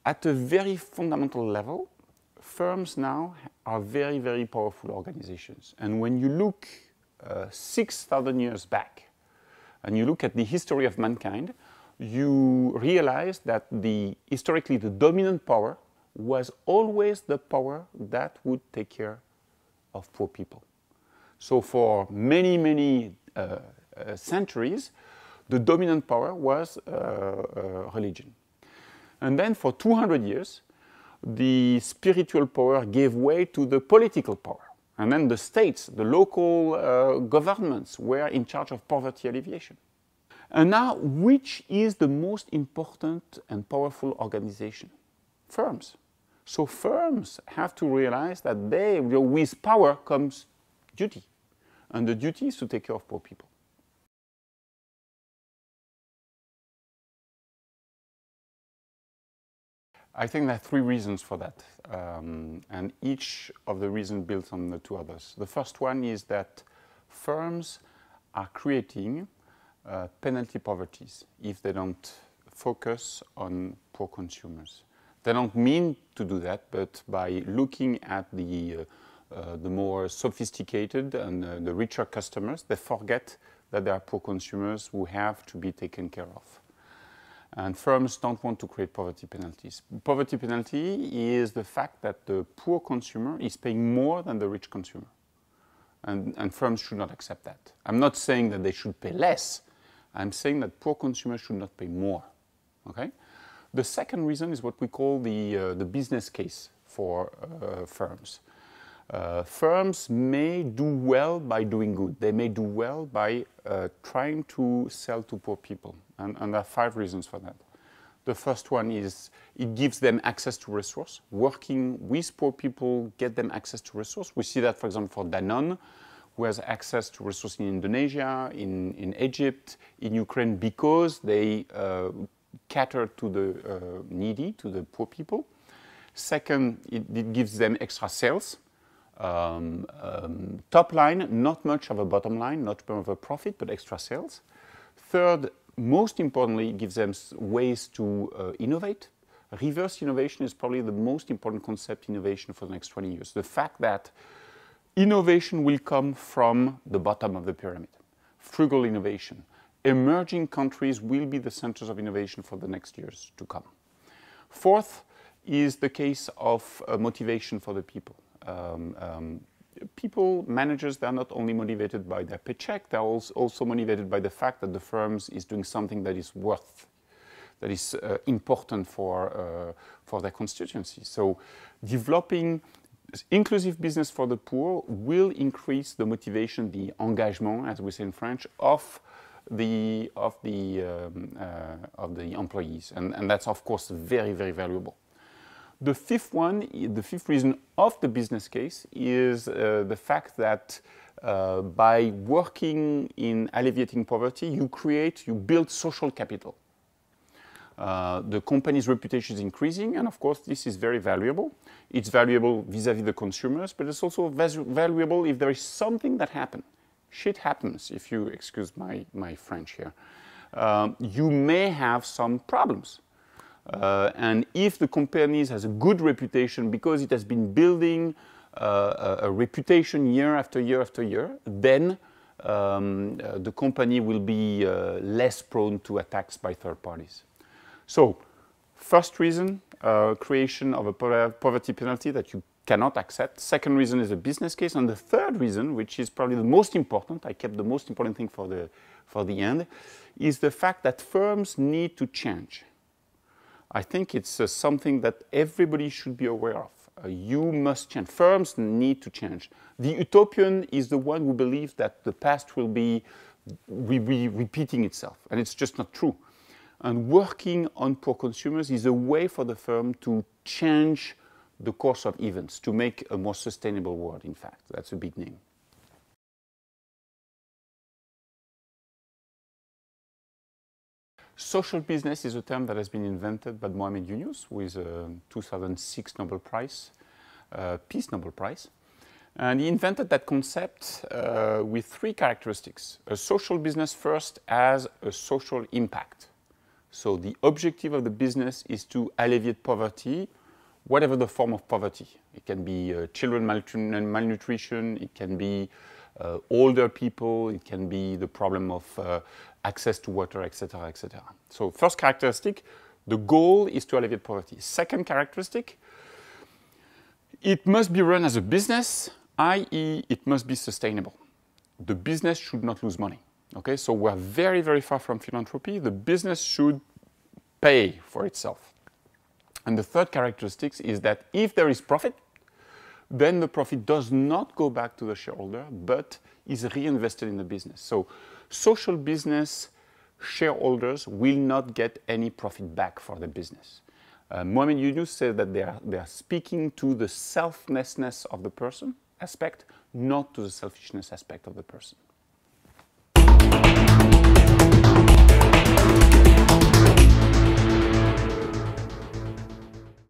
at a very fundamental level, firms now are very, very powerful organizations. And when you look 6,000 years back, and you look at the history of mankind, you realize that historically the dominant power was always the power that would take care of poor people. So for many, many centuries, the dominant power was religion. And then for 200 years, the spiritual power gave way to the political power. And then the states, the local governments were in charge of poverty alleviation. And now, which is the most important and powerful organization? Firms. So firms have to realize that with power comes duty. And the duty is to take care of poor people. I think there are three reasons for that, and each of the reasons builds on the two others. The first one is that firms are creating penalty poverties if they don't focus on poor consumers. They don't mean to do that, but by looking at the more sophisticated and the richer customers, they forget that there are poor consumers who have to be taken care of. And firms don't want to create poverty penalties. Poverty penalty is the fact that the poor consumer is paying more than the rich consumer. And firms should not accept that. I'm not saying that they should pay less. I'm saying that poor consumers should not pay more. Okay? The second reason is what we call the business case for firms. Firms may do well by doing good. They may do well by trying to sell to poor people. And there are 5 reasons for that. The first one is it gives them access to resource. Working with poor people, get them access to resource. We see that, for example, for Danone, who has access to resource in Indonesia, in Egypt, in Ukraine, because they cater to the needy, to the poor people. Second, it gives them extra sales. Top line, not much of a bottom line, not much of a profit, but extra sales. Third, most importantly, it gives them ways to innovate. Reverse innovation is probably the most important concept in innovation for the next 20 years. The fact that innovation will come from the bottom of the pyramid. Frugal innovation. Emerging countries will be the centers of innovation for the next years to come. Fourth is the case of motivation for the people. People, managers, they are not only motivated by their paycheck, they are also motivated by the fact that the firm is doing something that is that is important for their constituency. So developing inclusive business for the poor will increase the motivation, the engagement, as we say in French, of the employees. And that's, of course, very, very valuable. The fifth reason of the business case is the fact that by working in alleviating poverty, you build social capital. The company's reputation is increasing, and of course, this is very valuable. It's valuable vis-à-vis the consumers, but it's also valuable if there is something that happens. Shit happens, if you excuse my French here. You may have some problems. And if the company has a good reputation because it has been building a reputation year after year after year, then the company will be less prone to attacks by third parties. So, first reason, creation of a poverty penalty that you cannot accept. Second reason is a business case. And the third reason, which is probably the most important, I kept the most important thing for the end, is the fact that firms need to change. I think it's something that everybody should be aware of. You must change. Firms need to change. The utopian is the one who believes that the past will be repeating itself, and it's just not true. And working on poor consumers is a way for the firm to change the course of events, to make a more sustainable world, in fact. That's a big name. Social business is a term that has been invented by Muhammad Yunus, who is a 2006 Nobel Prize, Peace Nobel Prize. And he invented that concept with 3 characteristics. A social business first has a social impact. So the objective of the business is to alleviate poverty, whatever the form of poverty. It can be children malnutrition, it can be older people, it can be the problem of access to water, etc., etc. So first characteristic, the goal is to alleviate poverty. Second characteristic, it must be run as a business, i.e. it must be sustainable. The business should not lose money. Okay, so we're very, very far from philanthropy. The business should pay for itself. And the third characteristic is that if there is profit, then the profit does not go back to the shareholder, but is reinvested in the business. So social business shareholders will not get any profit back for the business. Muhammad Yunus said that they are speaking to the selflessness of the person aspect, not to the selfishness aspect of the person.